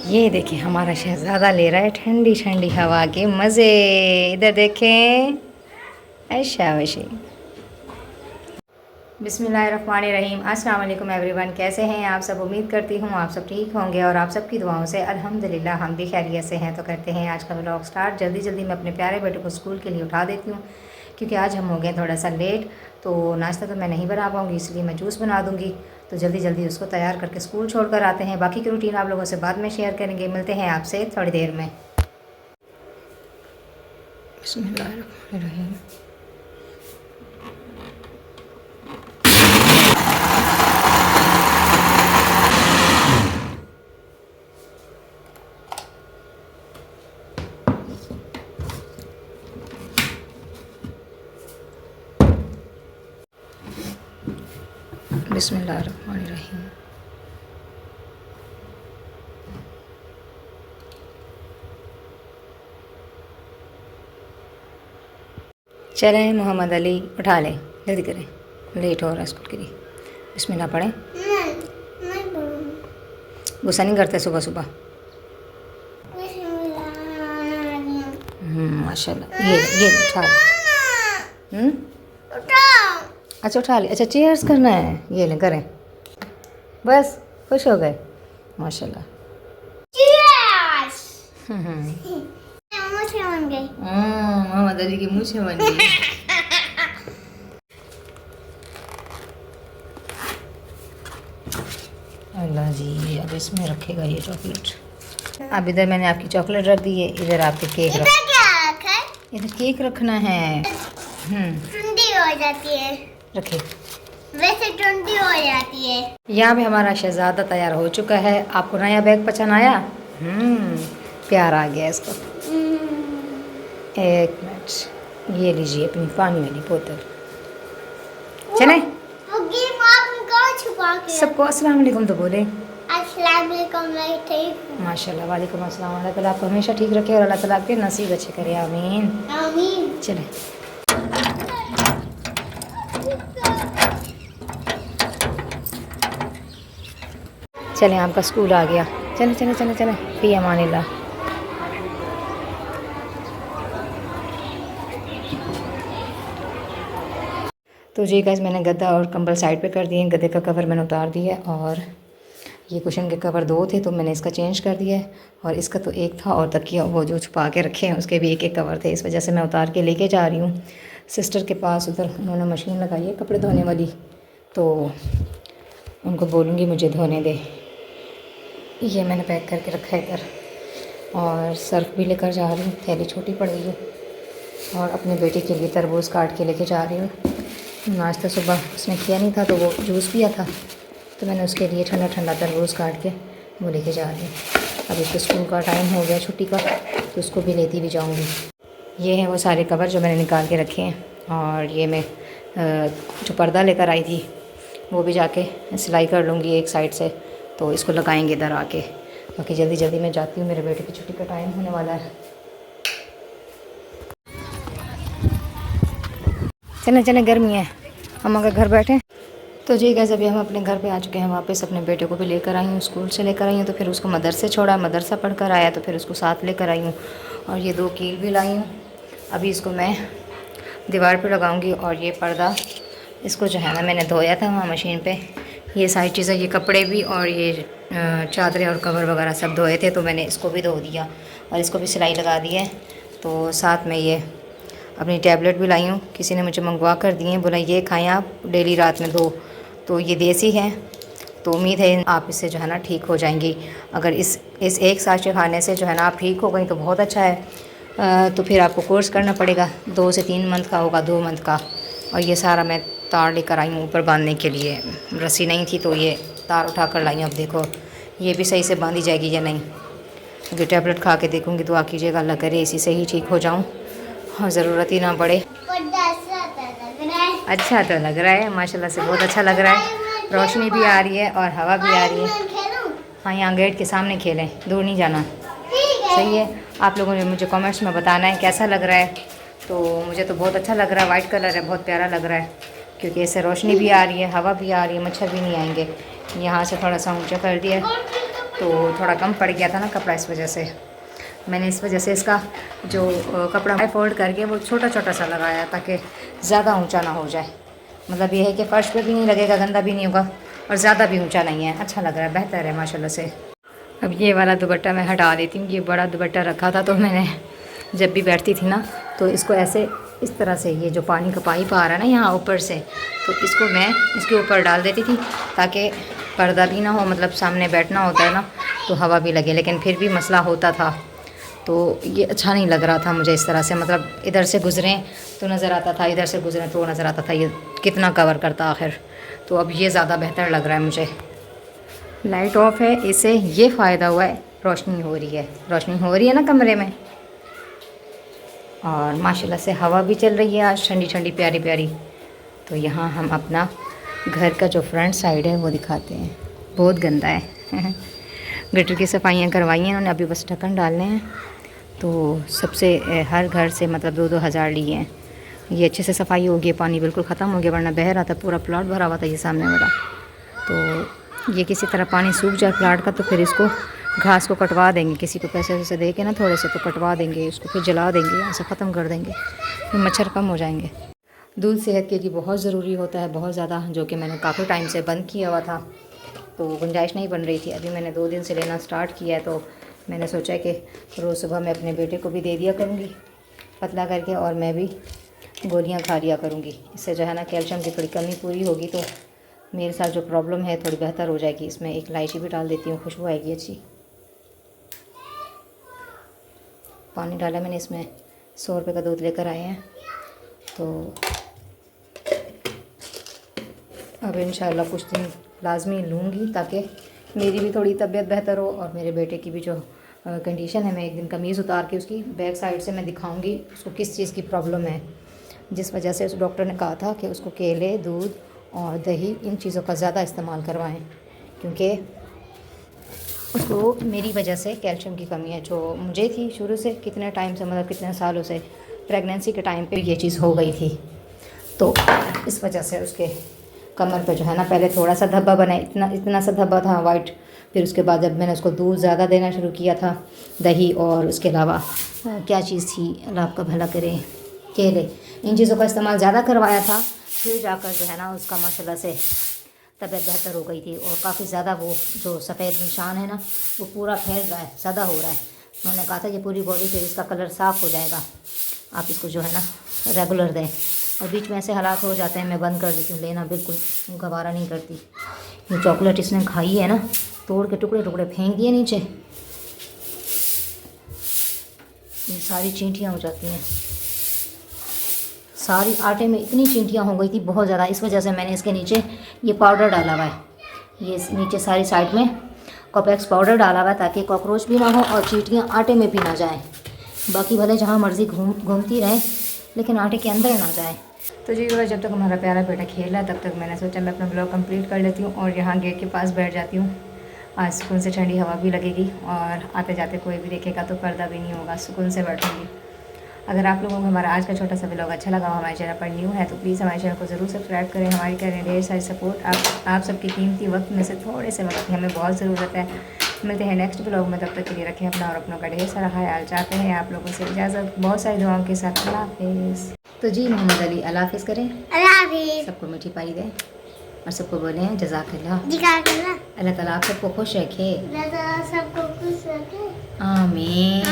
ये देखिए हमारा शहज़ादा ले रहा है ठंडी ठंडी हवा के मज़े। इधर देखें। ऐशा वशी। बिस्मिल्लाहिर्रहमानिर्रहीम। अस्सलाम वालेकुम एवरीवन। कैसे हैं आप सब? उम्मीद करती हूँ आप सब ठीक होंगे और आप सबकी दुआओं से अल्हम्दुलिल्लाह हम भी खैरियत से हैं। तो करते हैं आज का व्लॉग स्टार्ट। जल्दी जल्दी मैं अपने प्यारे बेटे को स्कूल के लिए उठा देती हूँ क्योंकि आज हम हो गए थोड़ा सा लेट। तो नाश्ता तो मैं नहीं बना पाऊँगी, इसलिए मैं जूस बना दूँगी। तो जल्दी जल्दी उसको तैयार करके स्कूल छोड़ कर आते हैं। बाकी की रूटीन आप लोगों से बाद में शेयर करेंगे। मिलते हैं आपसे थोड़ी देर में। बिस्मिल्लाहिर्रहमानिर्रहीम। बिस्मिल्लाहिर्रहमानिर्रहीम। चलें मोहम्मद अली उठा लें, जल्दी करें, लेट हो रहा है स्कूल के लिए। बिस्मिल्लाह पढ़ें। गुस्सा नहीं करते सुबह सुबह? माशाल्लाह। ये उठा ले। अच्छा उठा ले। अच्छा चीयर्स करना है, ये लें करें। बस खुश हो गए माशाल्लाह। मोहम्मद अली की मूछें बन गई। अल्लाह जी, अब इसमें रखेगा ये चॉकलेट। अब इधर मैंने आपकी चॉकलेट रख दी है, इधर आपके केक रख। इधर केक रखना है। ठंडी हो जाती है। रखे। वैसे ठंडी हो जाती है। यहाँ पे हमारा शहजादा तैयार हो चुका है। आपको नया बैग पसंद आया? प्यार आ गया इसको। एक मिनट, ये लीजिए अपनी पानी वाली बोतल। चले सबको अस्सलाम वालेकुम तो बोले। अस्सलाम वालेकुम। मैं ठीक हूँ माशाल्लाह। वालेकुम अस्सलाम। अल्लाह ताला आपको हमेशा ठीक रखे और अल्लाह ताला आपके नसीब अच्छे करे। आमीन आमीन। चले। चलें, आपका स्कूल आ गया। चले चले चले चले। फी अमानिल्लाह। तो जी गाइस, मैंने गद्दा और कंबल साइड पे कर दिए। गद्दे का कवर मैंने उतार दिया और ये कुशन के कवर दो थे तो मैंने इसका चेंज कर दिया है। और इसका तो एक था और तकिया वो जो छुपा के रखे हैं उसके भी एक एक कवर थे। इस वजह से मैं उतार के लेके जा रही हूँ सिस्टर के पास। उधर उन्होंने मशीन लगाई है कपड़े धोने वाली, तो उनको बोलूँगी मुझे धोने दे। ये मैंने पैक करके रखा है इधर। और सर्फ भी लेकर जा रही हूँ, थैली छोटी पड़ गई है। और अपने बेटे के लिए तरबूज काट के लेके जा रही हूँ। नाश्ता सुबह उसने किया नहीं था तो वो जूस पिया था, तो मैंने उसके लिए ठंडा ठंडा तरबूज काट के वो लेके जा रही हूँ। अब इसके स्कूल का टाइम हो गया छुट्टी का, तो उसको भी लेती भी जाऊँगी। ये हैं वो सारे कवर जो मैंने निकाल के रखे हैं। और ये मैं जो पर्दा लेकर आई थी वो भी जाके सिलाई कर लूँगी एक साइड से, तो इसको लगाएंगे इधर आके। बाकी जल्दी जल्दी मैं जाती हूँ, मेरे बेटे की छुट्टी का टाइम होने वाला है। चले चले, गर्मी है, हम अगर घर बैठे। तो जी गैस, अभी हम अपने घर पे आ चुके हैं वापस। अपने बेटे को भी लेकर आई हूँ, स्कूल से लेकर आई हूँ, तो फिर उसको मदरसे छोड़ा, मदरसा पढ़ कर आया, तो फिर उसको साथ लेकर आई हूँ। और ये 2 कील भी लाई हूँ। अभी इसको मैं दीवार पे लगाऊंगी। और ये पर्दा इसको जो है ना मैंने धोया था वहाँ मशीन पे। ये सारी चीज़ें, ये कपड़े भी और ये चादरें और कवर वगैरह सब धोए थे, तो मैंने इसको भी धो दिया और इसको भी सिलाई लगा दी है। तो साथ में ये अपनी टैबलेट भी लाई हूँ, किसी ने मुझे मंगवा कर दिए, बोला ये खाएं आप डेली रात में 2। तो ये देसी है, तो उम्मीद है आप इससे जो है ना ठीक हो जाएंगी। अगर इस एक साँचे खाने से जो है ना आप ठीक हो गई तो बहुत अच्छा है। तो फिर आपको कोर्स करना पड़ेगा, 2 से 3 मंथ का होगा, 2 मंथ का। और ये सारा मैं तार लेकर आई हूँ ऊपर बांधने के लिए, रस्सी नहीं थी तो ये तार उठा कर लाई हूँ। अब देखो ये भी सही से बांधी जाएगी या नहीं। अगर टैबलेट खा के देखूँगी, दुआ कीजिएगा अल्लाह करे इसी से ही ठीक हो जाऊँ और ज़रूरत ही ना पड़े। अच्छा तो लग रहा है माशाल्लाह से, बहुत अच्छा लग रहा है। रोशनी भी आ रही है और हवा भी आ रही है। हाँ, यहाँ गेट के सामने खेलें, दूर नहीं जाना। सही है। आप लोगों ने मुझे कमेंट्स में बताना है कैसा लग रहा है। तो मुझे तो बहुत अच्छा लग रहा है, वाइट कलर है, बहुत प्यारा लग रहा है, क्योंकि इससे रोशनी भी आ रही है, हवा भी आ रही है, मच्छर भी नहीं आएंगे। यहाँ से थोड़ा सा ऊँचा कर दिया, तो थोड़ा कम पड़ गया था ना कपड़ा, इस वजह से मैंने इस वजह से इसका जो कपड़ा है फोल्ड करके वो छोटा छोटा सा लगाया ताकि ज़्यादा ऊंचा ना हो जाए। मतलब ये है कि फ़र्श पे भी नहीं लगेगा, गंदा भी नहीं होगा और ज़्यादा भी ऊंचा नहीं है। अच्छा लग रहा है, बेहतर है माशाल्लाह से। अब ये वाला दुपट्टा मैं हटा देती हूँ। ये बड़ा दुपट्टा रखा था तो मैंने जब भी बैठती थी ना तो इसको ऐसे इस तरह से, ये जो पानी का पाइप आ रहा है ना यहाँ ऊपर से, तो इसको मैं इसके ऊपर डाल देती थी ताकि पर्दा भी ना हो, मतलब सामने बैठना होता है ना तो हवा भी लगे, लेकिन फिर भी मसला होता था। तो ये अच्छा नहीं लग रहा था मुझे इस तरह से, मतलब इधर से गुज़रें तो नज़र आता था, इधर से गुज़रें तो नज़र आता था, ये कितना कवर करता आखिर। तो अब ये ज़्यादा बेहतर लग रहा है मुझे। लाइट ऑफ है, इससे ये फ़ायदा हुआ है, रोशनी हो रही है ना कमरे में, और माशाल्लाह से हवा भी चल रही है आज ठंडी ठंडी प्यारी प्यारी। तो यहाँ हम अपना घर का जो फ्रंट साइड है वो दिखाते हैं, बहुत गंदा है गटर की सफाइयाँ करवाई हैं उन्होंने, अभी बस ढक्कन डालने हैं। तो सबसे हर घर से मतलब 2-2 हज़ार लिए हैं। ये अच्छे से सफाई हो गई, पानी बिल्कुल ख़त्म हो गया, वरना बह रहा था, पूरा प्लाट भरा हुआ था ये सामने वाला। तो ये किसी तरह पानी सूख जाए प्लाट का तो फिर इसको घास को कटवा देंगे, किसी को पैसे वैसे दे के ना थोड़े से, तो कटवा देंगे उसको, फिर जला देंगे, यहाँ से ख़त्म कर देंगे, फिर मच्छर कम हो जाएंगे। दूध सेहत के लिए बहुत ज़रूरी होता है, बहुत ज़्यादा, जो कि मैंने काफ़ी टाइम से बंद किया हुआ था, तो गुंजाइश नहीं बन रही थी। अभी मैंने 2 दिन से लेना स्टार्ट किया है, तो मैंने सोचा कि रोज़ सुबह मैं अपने बेटे को भी दे दिया करूँगी पतला करके, और मैं भी गोलियाँ खा लिया करूँगी। इससे जो है ना कैल्शियम की थोड़ी कमी पूरी होगी, तो मेरे साथ जो प्रॉब्लम है थोड़ी बेहतर हो जाएगी। इसमें एक इलायची भी डाल देती हूँ, खुशबू आएगी अच्छी। पानी डाला मैंने इसमें, 100 रुपये का दूध लेकर आए हैं, तो अब इंशाल्लाह कुछ दिन लाजमी लूँगी ताकि मेरी भी थोड़ी तबीयत बेहतर हो, और मेरे बेटे की भी जो कंडीशन है, मैं एक दिन कमीज़ उतार के उसकी बैक साइड से मैं दिखाऊंगी उसको किस चीज़ की प्रॉब्लम है, जिस वजह से उस डॉक्टर ने कहा था कि उसको केले, दूध और दही, इन चीज़ों का ज़्यादा इस्तेमाल करवाएं, क्योंकि उसको मेरी वजह से कैल्शियम की कमी है, जो मुझे थी शुरू से, कितने टाइम से, मतलब कितने सालों से, प्रेगनेंसी के टाइम पे ये चीज़ हो गई थी। तो इस वजह से उसके कमर पे जो है ना पहले थोड़ा सा धब्बा बना, इतना सा धब्बा था वाइट। फिर उसके बाद जब मैंने उसको दूध ज़्यादा देना शुरू किया था, दही और उसके अलावा क्या चीज़ थी, अल्लाह आपका भला करे, केले, इन चीज़ों का इस्तेमाल ज़्यादा करवाया था, फिर जाकर जो है ना उसका माशाल्लाह से तबीयत बेहतर हो गई थी, और काफ़ी ज़्यादा वो जो सफ़ेद निशान है ना वो पूरा फैल रहा है, ज़्यादा हो रहा है। उन्होंने कहा था कि पूरी बॉडी से इसका कलर साफ़ हो जाएगा, आप इसको जो है ना रेगुलर दें। और बीच में ऐसे हालात हो जाते हैं, मैं बंद कर देती हूँ लेना, बिल्कुल गवारा नहीं करती। ये चॉकलेट इसने खाई है ना, तोड़ के टुकड़े टुकड़े फेंक दिए नीचे, ये सारी चींटियाँ हो जाती हैं, सारी आटे में इतनी चींटियाँ हो गई थी बहुत ज़्यादा। इस वजह से मैंने इसके नीचे ये पाउडर डाला हुआ है, ये नीचे सारी साइड में कॉपेक्स पाउडर डाला हुआ है, ताकि कॉकरोच भी ना हो और चींटियाँ आटे में भी ना जाएँ। बाकी भले जहाँ मर्ज़ी घूमती रहें, लेकिन आटे के अंदर ना जाए। तो जी जब तक हमारा प्यारा बेटा खेल रहा है तब तक मैंने सोचा मैं अपना ब्लॉग कंप्लीट कर लेती हूँ, और यहाँ गेट के पास बैठ जाती हूँ। आज सुकून से ठंडी हवा भी लगेगी, और आते जाते कोई भी देखेगा तो पर्दा भी नहीं होगा, सुकून से बैठूँगी। अगर आप लोगों को हमारा आज का छोटा सा ब्लॉग अच्छा लगा, हमारे चैनल पर न्यू है तो प्लीज़ हमारे चैनल को ज़रूर सब्सक्राइब करें। हमारी करें ढेर सारी सपोर्ट, आप सबकी कीमती वक्त में से थोड़े से वक्त की हमें बहुत ज़रूरत है। मिलते हैं नेक्स्ट ब्लॉग में, तब तक के लिए रखें अपना और अपनों का ढेर सारा ख्याल। चाहते हैं आप लोगों से इजाज़त, बहुत सारी दुआओं के साथ। अल्लाह हाफिज़। तो जी मोहम्मद अली अल्लाह हाफिज़ करें, अल्लाह हाफिज़, सबको मीठी पाई दें, और सबको बोलें जज़ाकल्लाह, जिक्र करना, अल्लाह ताला आप सबको खुश रखे, अल्लाह ताला सबको खुश रखे, आमीन।